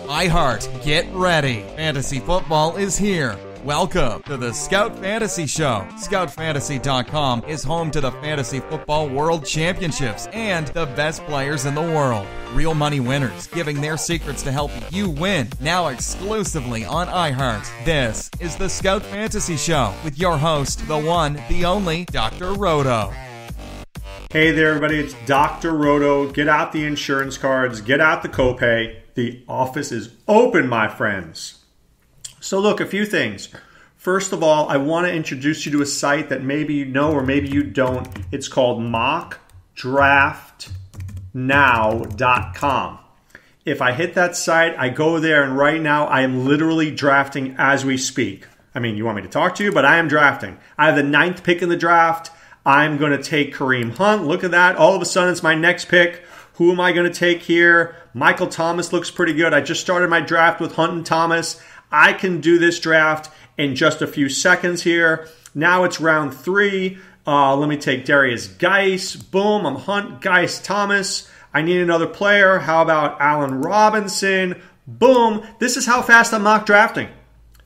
iHeart, get ready. Fantasy football is here. Welcome to the Scout Fantasy Show. ScoutFantasy.com is home to the Fantasy Football World Championships and the best players in the world. Real money winners giving their secrets to help you win. Now exclusively on iHeart. This is the Scout Fantasy Show with your host, the one, the only, Dr. Roto. Hey there, everybody. It's Dr. Roto. Get out the insurance cards. Get out the copay. The office is open, my friends. So look, a few things. First of all, I want to introduce you to a site that maybe you know or maybe you don't. It's called mockdraftnow.com. If I hit that site, I go there, and right now I am literally drafting as we speak. I mean, you want me to talk to you, but I am drafting. I have the 9th pick in the draft. I'm going to take Kareem Hunt. Look at that. All of a sudden, it's my next pick. Who am I going to take here? Michael Thomas looks pretty good. I just started my draft with Hunt and Thomas. I can do this draft in just a few seconds here. Now it's round 3. Let me take Darius Geis. Boom, I'm Hunt, Geis, Thomas. I need another player. How about Allen Robinson? Boom. This is how fast I'm mock drafting.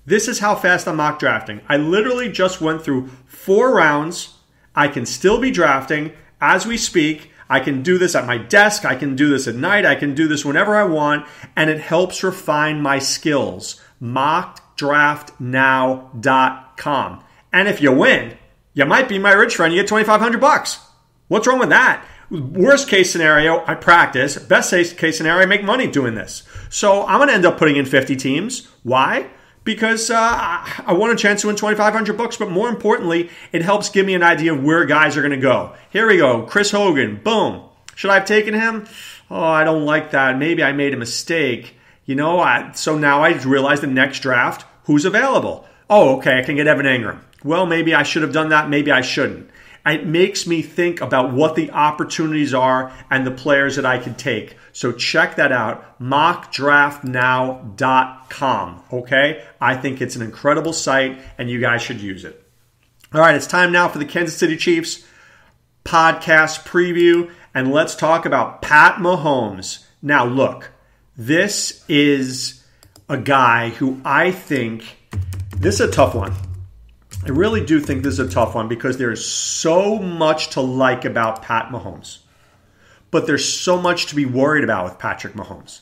I literally just went through 4 rounds. I can still be drafting as we speak. I can do this at my desk. I can do this at night. I can do this whenever I want. And it helps refine my skills. mockdraftnow.com. And if you win, you might be my rich friend. You get $2,500. What's wrong with that? Worst case scenario, I practice. Best case scenario, I make money doing this. So I'm going to end up putting in 50 teams. Why? Because I want a chance to win $2,500, but more importantly, it helps give me an idea of where guys are going to go. Here we go. Chris Hogan. Boom. Should I have taken him? Oh, I don't like that. Maybe I made a mistake. So now I realize the next draft, who's available? Oh, okay, I can get Evan Engram. Well, maybe I should have done that. Maybe I shouldn't. It makes me think about what the opportunities are and the players that I could take. So check that out, mockdraftnow.com, okay? I think it's an incredible site, and you guys should use it. All right, it's time now for the Kansas City Chiefs podcast preview, and let's talk about Pat Mahomes. Now, look, this is a guy who I think, this is a tough one. I really do think this is a tough one because there is so much to like about Pat Mahomes. But there's so much to be worried about with Patrick Mahomes.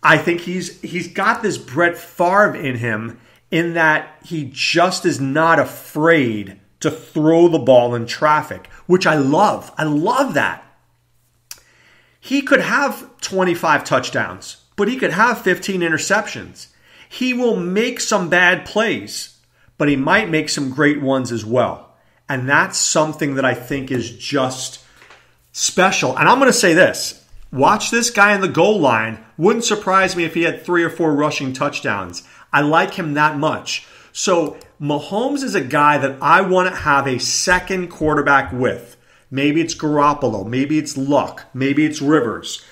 I think he's got this Brett Favre in him in that he just is not afraid to throw the ball in traffic, which I love. I love that. He could have 25 touchdowns, but he could have 15 interceptions. He will make some bad plays, but he might make some great ones as well. And that's something that I think is just special. And I'm going to say this. Watch this guy in the goal line. Wouldn't surprise me if he had 3 or 4 rushing touchdowns. I like him that much. So Mahomes is a guy that I want to have a second quarterback with. Maybe it's Garoppolo. Maybe it's Luck. Maybe it's Rivers.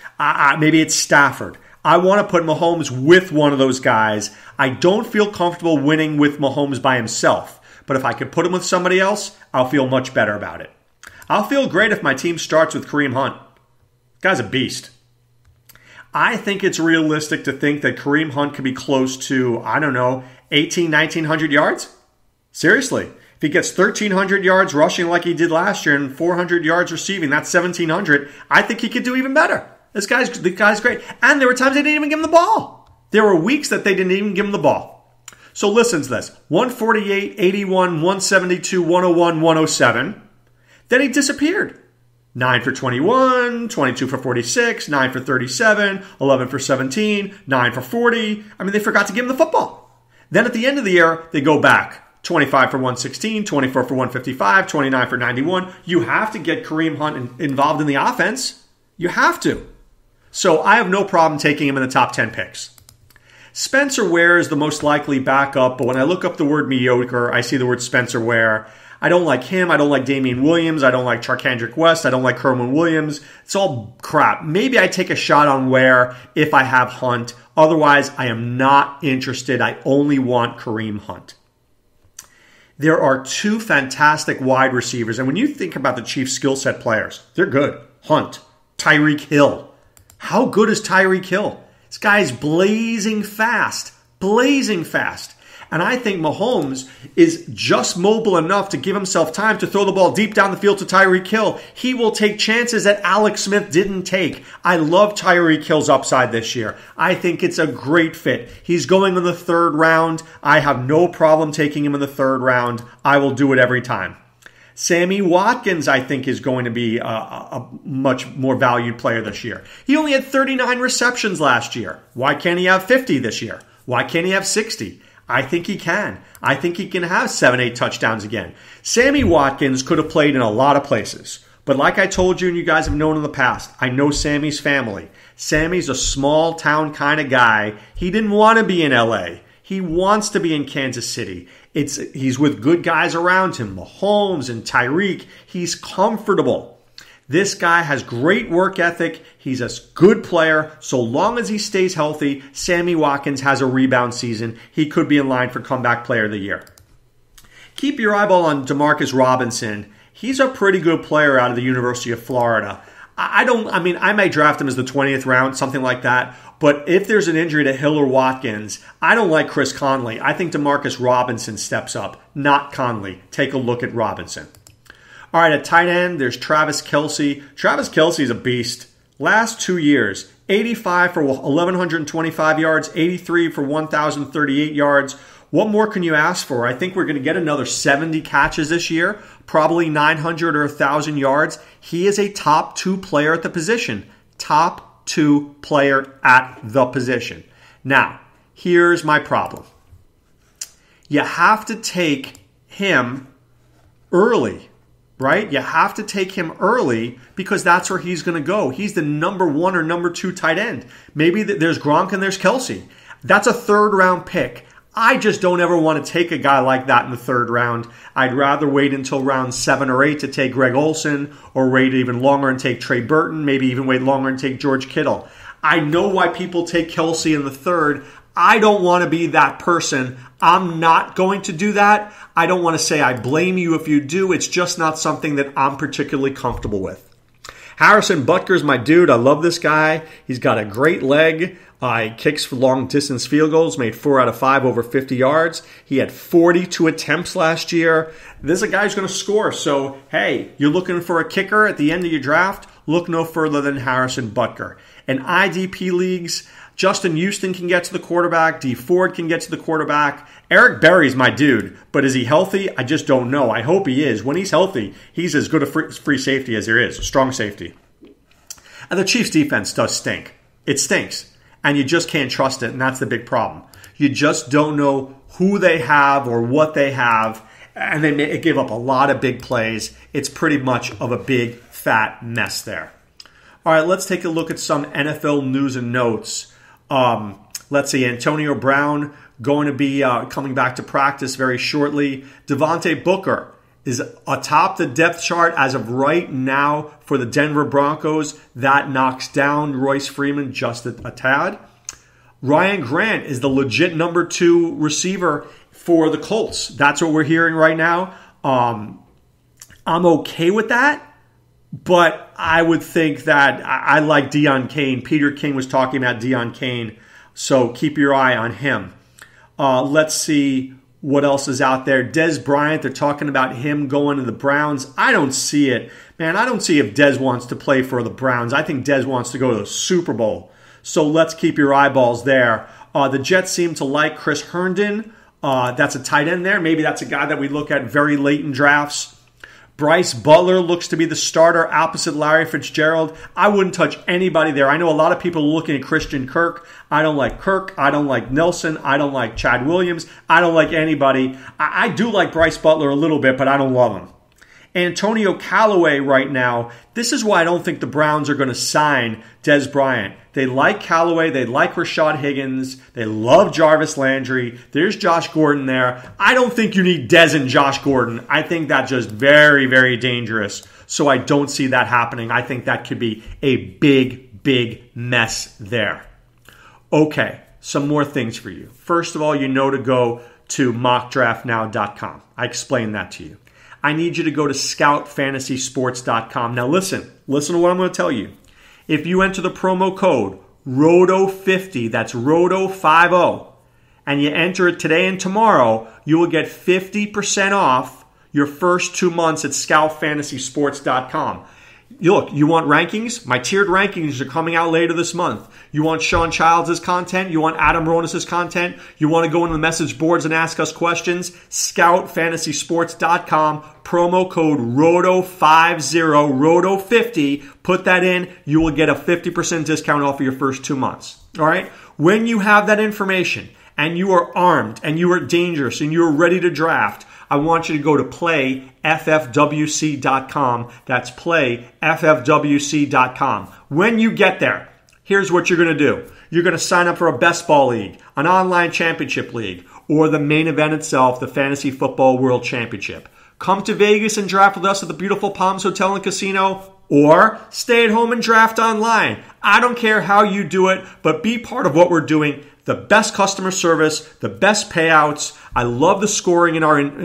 Maybe it's Stafford. I want to put Mahomes with one of those guys. I don't feel comfortable winning with Mahomes by himself. But if I could put him with somebody else, I'll feel much better about it. I'll feel great if my team starts with Kareem Hunt. Guy's a beast. I think it's realistic to think that Kareem Hunt could be close to, 1,900 yards. Seriously. If he gets 1,300 yards rushing like he did last year and 400 yards receiving, that's 1,700. I think he could do even better. The guy's great. And there were times they didn't even give him the ball. There were weeks that they didn't even give him the ball. So listen to this. 148, 81, 172, 101, 107. Then he disappeared. 9 for 21, 22 for 46, 9 for 37, 11 for 17, 9 for 40. They forgot to give him the football. Then at the end of the year, they go back. 25 for 116, 24 for 155, 29 for 91. You have to get Kareem Hunt involved in the offense. You have to. So I have no problem taking him in the top 10 picks. Spencer Ware is the most likely backup, but when I look up the word mediocre, I see the word Spencer Ware. I don't like him. I don't like Damian Williams. I don't like Charkandrick West. I don't like Kerwin Williams. It's all crap. Maybe I take a shot on Ware if I have Hunt. Otherwise, I am not interested. I only want Kareem Hunt. There are 2 fantastic wide receivers. And when you think about the Chiefs' skill set players, they're good. Hunt, Tyreek Hill. How good is Tyreek Hill? This guy's blazing fast. Blazing fast. And I think Mahomes is just mobile enough to give himself time to throw the ball deep down the field to Tyreek Hill. He will take chances that Alex Smith didn't take. I love Tyreek Hill's upside this year. I think it's a great fit. He's going in the 3rd round. I have no problem taking him in the 3rd round. I will do it every time. Sammy Watkins, I think, is going to be a much more valued player this year. He only had 39 receptions last year. Why can't he have 50 this year? Why can't he have 60? I think he can. I think he can have 7, 8 touchdowns again. Sammy Watkins could have played in a lot of places. But like I told you and you guys have known in the past, I know Sammy's family. Sammy's a small town kind of guy. He didn't want to be in LA. He wants to be in Kansas City. He's with good guys around him, Mahomes and Tyreek. He's comfortable. This guy has great work ethic. He's a good player. So long as he stays healthy, Sammy Watkins has a rebound season. He could be in line for comeback player of the year. Keep your eyeball on Demarcus Robinson. He's a pretty good player out of the University of Florida. I may draft him as the 20th round, something like that. But if there's an injury to Hill or Watkins, I don't like Chris Conley. I think Demarcus Robinson steps up, not Conley. Take a look at Robinson. All right, at tight end, there's Travis Kelce. Travis Kelce is a beast. Last 2 years, 85 for 1,125 yards, 83 for 1,038 yards. What more can you ask for? I think we're going to get another 70 catches this year, probably 900 or 1,000 yards. He is a top 2 player at the position. Top 2 player at the position. Now, here's my problem. You have to take him early. Right? You have to take him early because that's where he's going to go. He's the number 1 or number 2 tight end. Maybe there's Gronk and there's Kelce. That's a 3rd round pick. I just don't ever want to take a guy like that in the 3rd round. I'd rather wait until round 7 or 8 to take Greg Olsen, or wait even longer and take Trey Burton, maybe even wait longer and take George Kittle. I know why people take Kelce in the 3rd. I don't want to be that person. I'm not going to do that. I don't want to say I blame you if you do. It's just not something that I'm particularly comfortable with. Harrison Butker's my dude. I love this guy. He's got a great leg. He kicks for long-distance field goals, made 4 out of 5 over 50 yards. He had 42 attempts last year. This is a guy who's going to score. So, hey, you're looking for a kicker at the end of your draft? Look no further than Harrison Butker. In IDP leagues, Justin Houston can get to the quarterback. D Ford can get to the quarterback. Eric Berry's my dude, but is he healthy? I just don't know. I hope he is. When he's healthy, he's as good a free safety as there is, a strong safety. And the Chiefs' defense does stink. It stinks, and you just can't trust it, and that's the big problem. You just don't know who they have or what they have, and they give up a lot of big plays. It's pretty much of a big, fat mess there. All right, let's take a look at some NFL news and notes. Let's see, Antonio Brown going to be coming back to practice very shortly. Devontae Booker is atop the depth chart as of right now for the Denver Broncos. That knocks down Royce Freeman just a tad. Ryan Grant is the legit number 2 receiver for the Colts. That's what we're hearing right now. I'm okay with that. But I would think that I like Deion Kane. Peter King was talking about Deion Kane, so keep your eye on him. Let's see what else is out there. Dez Bryant, they're talking about him going to the Browns. I don't see it. Man, I don't see if Dez wants to play for the Browns. I think Dez wants to go to the Super Bowl. So let's keep your eyeballs there. The Jets seem to like Chris Herndon. That's a tight end there. Maybe that's a guy that we look at very late in drafts. Bryce Butler looks to be the starter opposite Larry Fitzgerald. I wouldn't touch anybody there. I know a lot of people are looking at Christian Kirk. I don't like Kirk. I don't like Nelson. I don't like Chad Williams. I don't like anybody. I do like Bryce Butler a little bit, but I don't love him. Antonio Callaway right now, this is why I don't think the Browns are going to sign Dez Bryant. They like Callaway. They like Rashad Higgins. They love Jarvis Landry. There's Josh Gordon there. I don't think you need Dez and Josh Gordon. I think that's just very, very dangerous. So I don't see that happening. I think that could be a big, big mess there. Okay, some more things for you. First of all, you know to go to mockdraftnow.com. I explained that to you. I need you to go to scoutfantasysports.com. Now listen to what I'm going to tell you. If you enter the promo code ROTO50, that's ROTO50, and you enter it today and tomorrow, you will get 50% off your first 2 months at scoutfantasysports.com. Look, you want rankings? My tiered rankings are coming out later this month. You want Sean Childs' content? You want Adam Ronis' content? You want to go into the message boards and ask us questions? ScoutFantasySports.com, promo code ROTO50, ROTO50. Put that in. You will get a 50% discount off of your first 2 months. All right? When you have that information and you are armed and you are dangerous and you are ready to draft, I want you to go to playffwc.com. That's playffwc.com. When you get there, here's what you're going to do. You're going to sign up for a best ball league, an online championship league, or the main event itself, the Fantasy Football World Championship. Come to Vegas and draft with us at the beautiful Palms Hotel and Casino, or stay at home and draft online. I don't care how you do it, but be part of what we're doing. The best customer service, the best payouts. I love the scoring in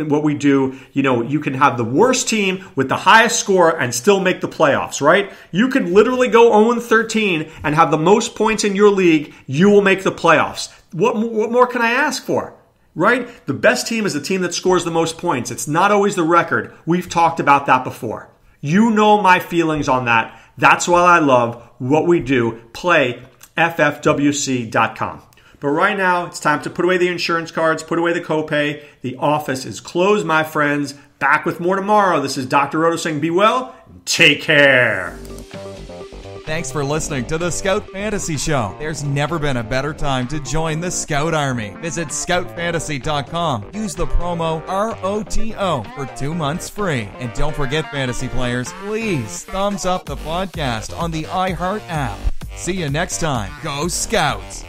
what we do. You know, you can have the worst team with the highest score and still make the playoffs, right? You can literally go 0-13 and have the most points in your league. You will make the playoffs. What more can I ask for? Right? The best team is the team that scores the most points. It's not always the record. We've talked about that before. You know my feelings on that. That's why I love what we do. Play ffwc.com. But right now, it's time to put away the insurance cards, put away the copay. The office is closed, my friends. Back with more tomorrow. This is Dr. Roto saying be well and take care. Thanks for listening to the Scout Fantasy Show. There's never been a better time to join the Scout Army. Visit scoutfantasy.com. Use the promo ROTO for 2 months free. And don't forget, fantasy players, please thumbs up the podcast on the iHeart app. See you next time. Go Scouts!